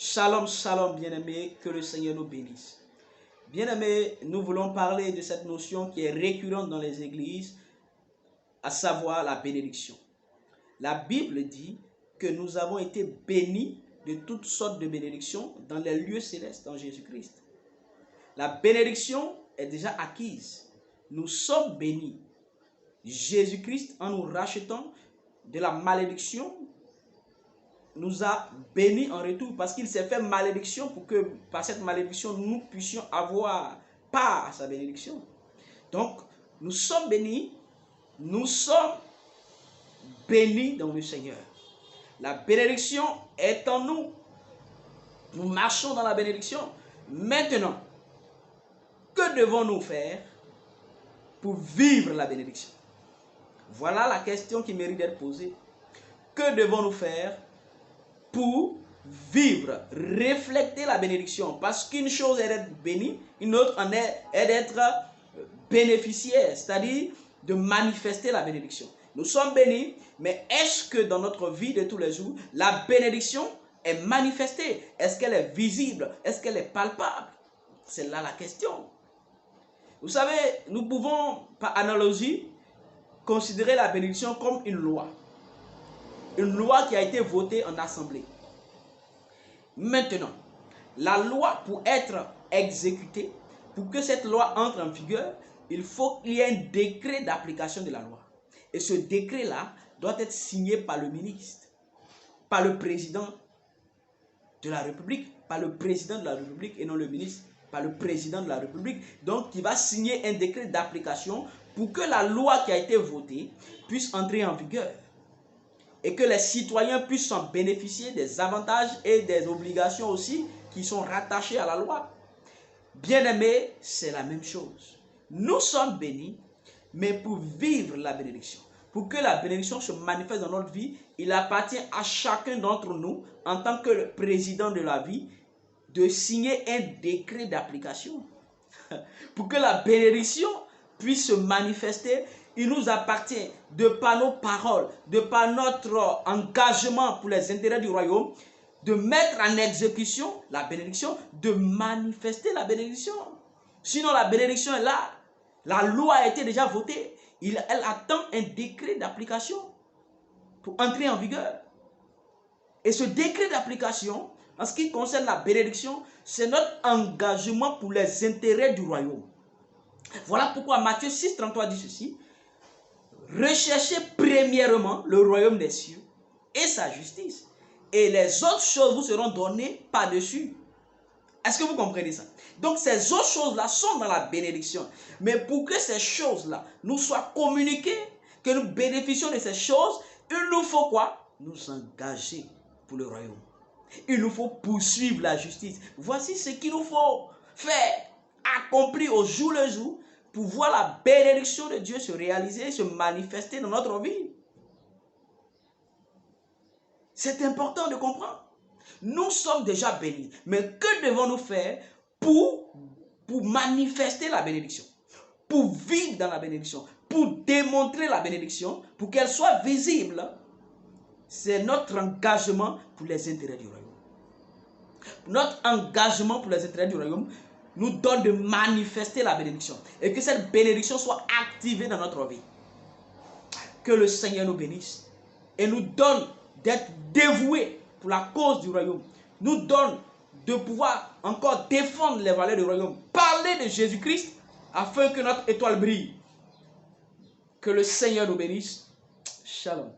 Shalom, shalom, bien-aimés, que le Seigneur nous bénisse. Bien-aimés, nous voulons parler de cette notion qui est récurrente dans les églises, à savoir la bénédiction. La Bible dit que nous avons été bénis de toutes sortes de bénédictions dans les lieux célestes en Jésus-Christ. La bénédiction est déjà acquise. Nous sommes bénis. Jésus-Christ, en nous rachetant de la malédiction, nous a bénis en retour parce qu'il s'est fait malédiction pour que par cette malédiction nous puissions avoir part à sa bénédiction. Donc nous sommes bénis dans le Seigneur. La bénédiction est en nous. Nous marchons dans la bénédiction. Maintenant, que devons-nous faire pour vivre la bénédiction? Voilà la question qui mérite d'être posée. Que devons-nous faire pour vivre, refléter la bénédiction? Parce qu'une chose est d'être béni, une autre en est d'être bénéficiaire, c'est-à-dire de manifester la bénédiction. Nous sommes bénis, mais est-ce que dans notre vie de tous les jours, la bénédiction est manifestée? Est-ce qu'elle est visible? Est-ce qu'elle est palpable? C'est là la question. Vous savez, nous pouvons, par analogie, considérer la bénédiction comme une loi. Une loi qui a été votée en assemblée. Maintenant, la loi, pour être exécutée, pour que cette loi entre en vigueur, il faut qu'il y ait un décret d'application de la loi. Et ce décret-là doit être signé par le ministre, par le président de la République, par le président de la République et non le ministre, par le président de la République. Donc, qui va signer un décret d'application pour que la loi qui a été votée puisse entrer en vigueur. Et que les citoyens puissent en bénéficier des avantages et des obligations aussi qui sont rattachées à la loi. Bien-aimés, c'est la même chose. Nous sommes bénis, mais pour vivre la bénédiction, pour que la bénédiction se manifeste dans notre vie, il appartient à chacun d'entre nous, en tant que le président de la vie, de signer un décret d'application. Pour que la bénédiction puisse se manifester, il nous appartient, de par nos paroles, de par notre engagement pour les intérêts du royaume, de mettre en exécution la bénédiction, de manifester la bénédiction. Sinon, la bénédiction est là. La loi a été déjà votée. Elle attend un décret d'application pour entrer en vigueur. Et ce décret d'application, en ce qui concerne la bénédiction, c'est notre engagement pour les intérêts du royaume. Voilà pourquoi Matthieu 6, 33 dit ceci. Recherchez premièrement le royaume des cieux et sa justice. Et les autres choses vous seront données par-dessus. Est-ce que vous comprenez ça? Donc ces autres choses-là sont dans la bénédiction. Mais pour que ces choses-là nous soient communiquées, que nous bénéficions de ces choses, il nous faut quoi? Nous engager pour le royaume. Il nous faut poursuivre la justice. Voici ce qu'il nous faut faire, accomplir au jour le jour, pour voir la bénédiction de Dieu se réaliser, se manifester dans notre vie. C'est important de comprendre. Nous sommes déjà bénis. Mais que devons-nous faire pour manifester la bénédiction? Pour vivre dans la bénédiction? Pour démontrer la bénédiction? Pour qu'elle soit visible? C'est notre engagement pour les intérêts du royaume. Notre engagement pour les intérêts du royaume nous donne de manifester la bénédiction. Et que cette bénédiction soit activée dans notre vie. Que le Seigneur nous bénisse. Et nous donne d'être dévoués pour la cause du royaume. Nous donne de pouvoir encore défendre les valeurs du royaume. Parler de Jésus-Christ afin que notre étoile brille. Que le Seigneur nous bénisse. Shalom.